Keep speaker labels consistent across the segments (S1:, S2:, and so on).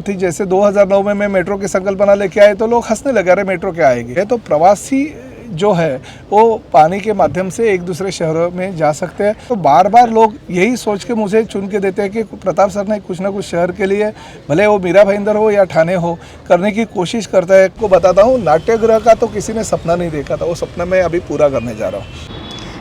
S1: थी जैसे 2009 में मैं मेट्रो की संकल्पना लेके आए तो लोग हंसने लगे, अरे मेट्रो क्या आएगी। तो प्रवासी जो है वो पानी के माध्यम से एक दूसरे शहरों में जा सकते हैं। तो बार बार लोग यही सोच के मुझे चुन के देते हैं कि प्रताप सरनाइक कुछ ना कुछ शहर के लिए, भले वो मीरा भाईंदर हो या ठाणे हो, करने की कोशिश करता है। को बताता हूँ, नाट्यगृह का तो किसी ने सपना नहीं देखा था, वो सपना मैं अभी पूरा करने जा रहा हूँ।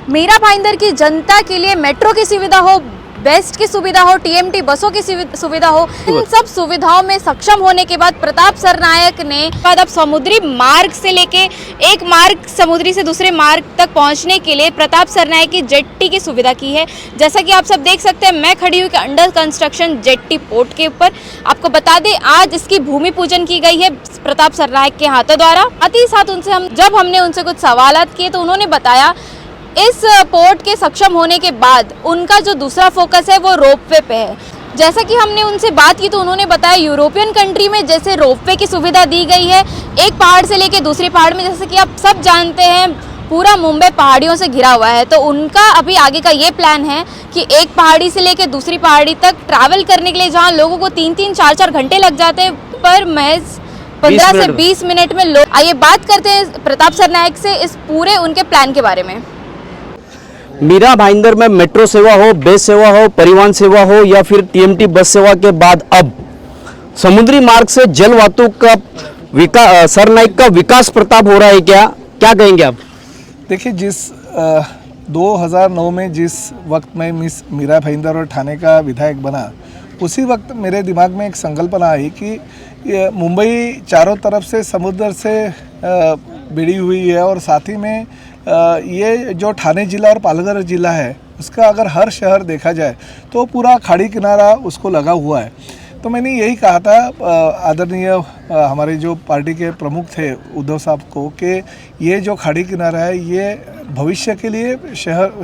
S2: मीरा भाईंदर की जनता के लिए मेट्रो की सुविधा हो, बेस्ट की सुविधा हो, टीएमटी बसों की सुविधा हो, इन सब सुविधाओं में सक्षम होने के बाद प्रताप सरनाइक ने अब समुद्री मार्ग से लेके एक मार्ग समुद्री से दूसरे मार्ग तक पहुंचने के लिए प्रताप सरनाइक की जेट्टी की सुविधा की है। जैसा कि आप सब देख सकते हैं, मैं खड़ी हुई अंडर कंस्ट्रक्शन जेट्टी पोर्ट के ऊपर। आपको बता दें, आज इसकी भूमि पूजन की गई है प्रताप सरनाइक के हाथों द्वारा। साथ ही साथ हमने उनसे कुछ सवालात किए तो उन्होंने बताया इस पोर्ट के सक्षम होने के बाद उनका जो दूसरा फोकस है वो रोपवे पे है। जैसा कि हमने उनसे बात की तो उन्होंने बताया यूरोपियन कंट्री में जैसे रोपवे की सुविधा दी गई है, एक पहाड़ से लेके दूसरे पहाड़ में, जैसे कि आप सब जानते हैं पूरा मुंबई पहाड़ियों से घिरा हुआ है। तो उनका अभी आगे का ये प्लान है कि एक पहाड़ी से लेके दूसरी पहाड़ी तक ट्रैवल करने के लिए जहाँ लोगों को 3-3, 4-4 घंटे लग जाते हैं, पर महज 15 से 20 मिनट में लोग। आइए बात करते हैं प्रताप सरनाइक से इस पूरे उनके प्लान के बारे में।
S3: मीरा भाईंदर में मेट्रो सेवा हो, बेस सेवा हो, परिवहन सेवा हो या फिर टीएमटी बस सेवा के बाद अब समुद्री मार्ग से जल वाहतूक का सरनाइक का विकास प्रताप हो रहा है, क्या कहेंगे आप?
S1: देखिए, जिस 2009 में जिस वक्त में मिस मीरा भाईंदर और ठाणे का विधायक बना, उसी वक्त मेरे दिमाग में एक संकल्पना आई कि मुंबई चारों तरफ से समुद्र से भिड़ी हुई है और साथ ही में ये जो ठाणे जिला और पालघर जिला है उसका अगर हर शहर देखा जाए तो पूरा खाड़ी किनारा उसको लगा हुआ है। तो मैंने यही कहा था आदरणीय हमारे जो पार्टी के प्रमुख थे उद्धव साहब को कि ये जो खाड़ी किनारा है ये भविष्य के लिए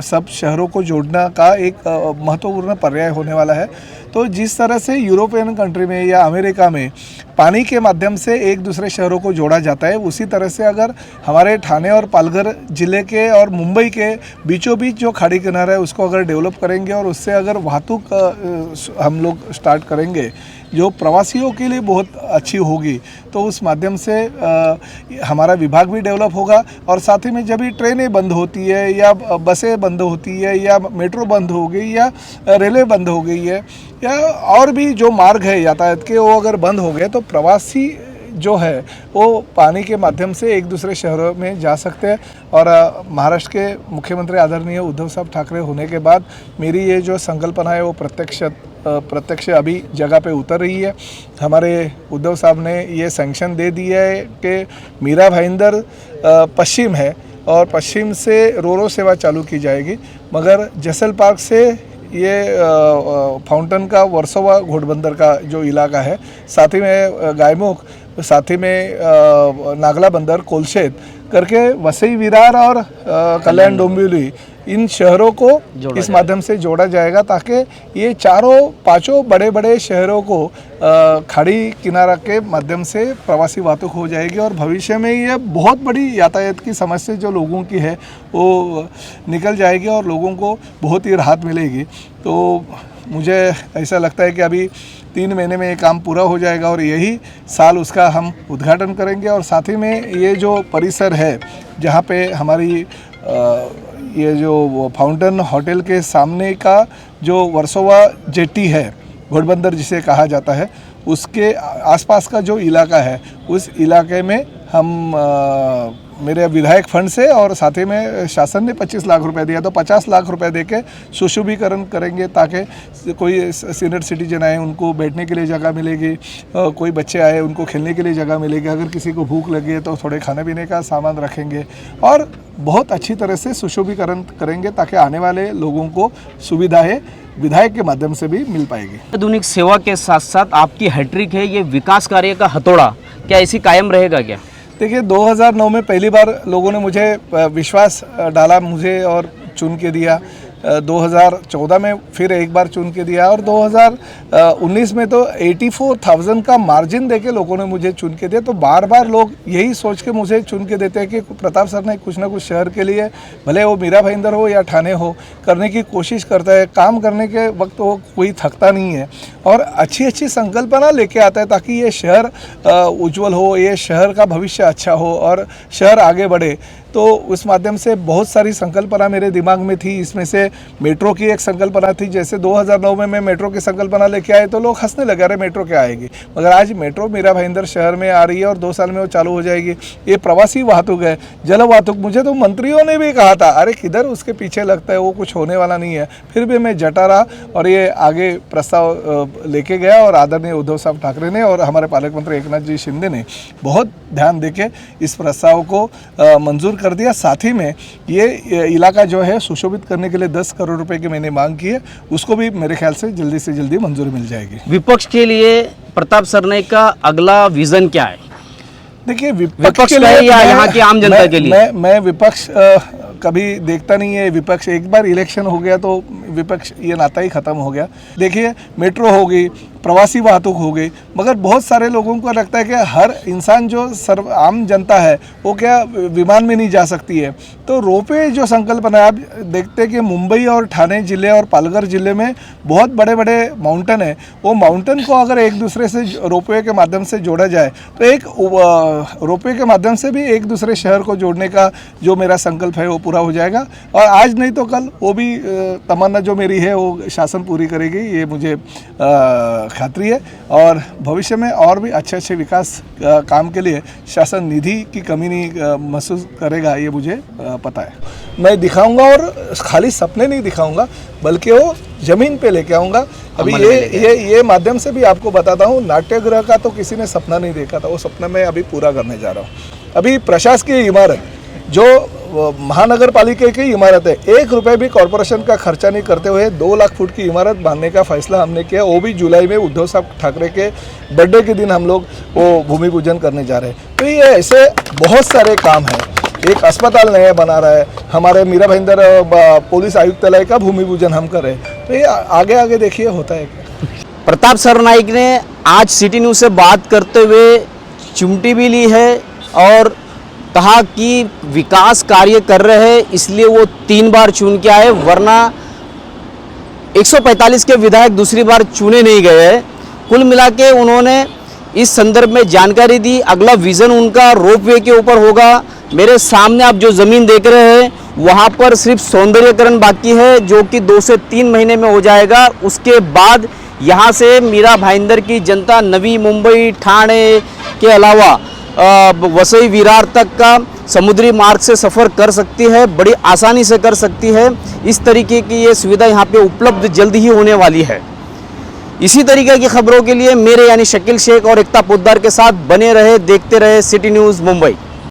S1: सब शहरों को जोड़ना का एक महत्वपूर्ण पर्याय होने वाला है। तो जिस तरह से यूरोपियन कंट्री में या अमेरिका में पानी के माध्यम से एक दूसरे शहरों को जोड़ा जाता है, उसी तरह से अगर हमारे ठाणे और पालघर ज़िले के और मुंबई के बीचों बीच जो खाड़ी किनारा है उसको अगर डेवलप करेंगे और उससे अगर वाहतूक हम लोग स्टार्ट करेंगे जो प्रवासियों के लिए बहुत अच्छी होगी, तो उस माध्यम से हमारा विभाग भी डेवलप होगा। और साथ ही में जब भी ट्रेनें बंद होती है या बसें बंद होती है या मेट्रो बंद हो गई या रेलवे बंद हो गई है या और भी जो मार्ग है यातायात के, वो अगर बंद हो गए तो प्रवासी जो है वो पानी के माध्यम से एक दूसरे शहरों में जा सकते हैं। और महाराष्ट्र के मुख्यमंत्री आदरणीय उद्धव साहब ठाकरे होने के बाद मेरी ये जो संकल्पना है वो प्रत्यक्ष अभी जगह पे उतर रही है। हमारे उद्धव साहब ने ये सैंक्शन दे दिया है कि मीरा भाईंदर पश्चिम है और पश्चिम से रोरो सेवा चालू की जाएगी, मगर जसल पार्क से ये फाउंटेन का वर्सोवा घोड़बंदर का जो इलाका है, साथ ही में गायमुख, साथ ही में नागला बंदर, कोलशेत करके वसई विरार और कल्याण डोंबिवली, इन शहरों को इस माध्यम से जोड़ा जाएगा ताकि ये पांचों बड़े बड़े शहरों को खाड़ी किनारा के माध्यम से प्रवासी वाहतूक हो जाएगी और भविष्य में ये बहुत बड़ी यातायात की समस्या जो लोगों की है वो निकल जाएगी और लोगों को बहुत ही राहत मिलेगी। तो मुझे ऐसा लगता है कि अभी 3 महीने में ये काम पूरा हो जाएगा और यही साल उसका हम उद्घाटन करेंगे। और साथ ही में ये जो परिसर है जहाँ पे हमारी ये जो फाउंटेन होटल के सामने का जो वर्सोवा जेट्टी है, घोड़बंदर जिसे कहा जाता है, उसके आसपास का जो इलाका है उस इलाके में हम मेरे विधायक फंड से और साथ ही में शासन ने 25 लाख रुपए दिया, तो 50 लाख रुपए देके सुशोभीकरण करेंगे ताकि कोई सीनियर सिटीजन आए उनको बैठने के लिए जगह मिलेगी, कोई बच्चे आए उनको खेलने के लिए जगह मिलेगी, अगर किसी को भूख लगी है तो थोड़े खाने पीने का सामान रखेंगे और बहुत अच्छी तरह से सुशोभीकरण करेंगे ताकि आने वाले लोगों को सुविधाएँ विधायक के माध्यम से भी मिल पाएगी।
S3: आधुनिक सेवा के साथ साथ आपकी हैट्रिक है, ये विकास कार्य का हथौड़ा क्या ऐसी कायम रहेगा क्या?
S1: देखिए, 2009 में पहली बार लोगों ने मुझे विश्वास डाला मुझे और चुन के दिया। 2014 में फिर एक बार चुन के दिया और 2019 में तो 84,000 का मार्जिन देके लोगों ने मुझे चुन के दिया। तो बार बार लोग यही सोच के मुझे चुन के देते हैं कि प्रताप सरनाइक कुछ ना कुछ शहर के लिए, भले वो मीरा भाईंदर हो या ठाणे हो, करने की कोशिश करता है। काम करने के वक्त वो कोई थकता नहीं है और अच्छी अच्छी संकल्पना लेके आता है ताकि ये शहर उज्जवल हो, ये शहर का भविष्य अच्छा हो और शहर आगे बढ़े। तो उस माध्यम से बहुत सारी संकल्पना मेरे दिमाग में थी। इसमें से मेट्रो की एक संकल्पना थी। जैसे 2009 में मैं मेट्रो की संकल्पना लेके आए तो लोग हंसने लगे, अरे मेट्रो क्या आएगी, मगर आज मेट्रो मीरा भाईंदर शहर में आ रही है और 2 साल में वो चालू हो जाएगी। ये प्रवासी वाहतुक है, जल वाहतुक, मुझे तो मंत्रियों ने भी कहा था अरे किधर उसके पीछे लगता है, वो कुछ होने वाला नहीं है। फिर भी मैं जटा रहा और ये आगे प्रस्ताव लेके गया और आदरणीय उद्धव साहब ठाकरे ने और हमारे पालक मंत्री एकनाथ जी शिंदे ने बहुत ध्यान देके इस प्रस्ताव को मंजूर कर दिया। साथ ही में ये इलाका जो है सुशोभित करने के लिए 10 करोड़ रुपए की मैंने मांग की है, उसको भी मेरे ख्याल से जल्दी मंजूरी मिल जाएगी।
S3: विपक्ष के लिए प्रताप सरनाइक का अगला विजन क्या है?
S1: देखिए
S3: विपक्ष के लिए या यहाँ की आम जनता के लिए?
S1: मैं विपक्ष कभी देखता नहीं है। विपक्ष एक बार इलेक्शन हो गया तो विपक्ष ये नाता ही खत्म हो गया। देखिए मेट्रो हो गई, प्रवासी वाहतुक हो गई, मगर बहुत सारे लोगों को लगता है कि हर इंसान जो आम जनता है वो क्या विमान में नहीं जा सकती है। तो रोपवे जो संकल्पना है, आप देखते हैं कि मुंबई और ठाणे जिले और पालघर जिले में बहुत बड़े बड़े माउंटेन है। वो माउंटेन को अगर एक दूसरे से रोपवे के माध्यम से जोड़ा जाए तो एक रोपवे के माध्यम से भी एक दूसरे शहर को जोड़ने का जो मेरा संकल्प है वो पूरा हो जाएगा। और आज नहीं तो कल वो भी तमन्ना जो मेरी है वो शासन पूरी करेगी, ये मुझे खातरी है। और भविष्य में और भी अच्छे विकास काम के लिए शासन निधि की कमी नहीं महसूस करेगा, ये मुझे पता है। मैं दिखाऊंगा और खाली सपने नहीं दिखाऊंगा बल्कि वो जमीन पे लेके आऊँगा। अभी ये माध्यम से भी आपको बताता हूँ, नाट्यगृह का तो किसी ने सपना नहीं देखा था, वो सपना मैं अभी पूरा करने जा रहा हूँ। अभी प्रशासकीय इमारत जो महानगर पालिका की इमारत है, 1 रुपये भी कॉरपोरेशन का खर्चा नहीं करते हुए 2 लाख फुट की इमारत बांधने का फैसला हमने किया। वो भी जुलाई में उद्धव साहब ठाकरे के बर्थडे के दिन हम लोग वो भूमि पूजन करने जा रहे हैं। तो ये ऐसे बहुत सारे काम हैं। एक अस्पताल नया बना रहा है, हमारे मीरा भाईंदर पुलिस आयुक्तालय का भूमि पूजन हम कर रहे हैं। तो ये आगे देखिए होता है क्या।
S3: प्रताप सरनाइक ने आज सिटी न्यूज़ से बात करते हुए चिमटी भी ली है और कहा कि विकास कार्य कर रहे हैं इसलिए वो 3 बार चुन के आए, वरना 145 के विधायक दूसरी बार चुने नहीं गए हैं। कुल मिला के उन्होंने इस संदर्भ में जानकारी दी। अगला विज़न उनका रोपवे के ऊपर होगा। मेरे सामने आप जो ज़मीन देख रहे हैं वहाँ पर सिर्फ सौंदर्यकरण बाकी है जो कि 2 से 3 महीने में हो जाएगा। उसके बाद यहाँ से मीरा भाईंदर की जनता नवी मुंबई, ठाणे के अलावा वसई विरार तक का समुद्री मार्ग से सफ़र कर सकती है, बड़ी आसानी से कर सकती है। इस तरीके की ये सुविधा यहाँ पे उपलब्ध जल्द ही होने वाली है। इसी तरीके की खबरों के लिए मेरे यानी शकील शेख और एकता पोद्दार के साथ बने रहे, देखते रहे सिटी न्यूज़ मुंबई।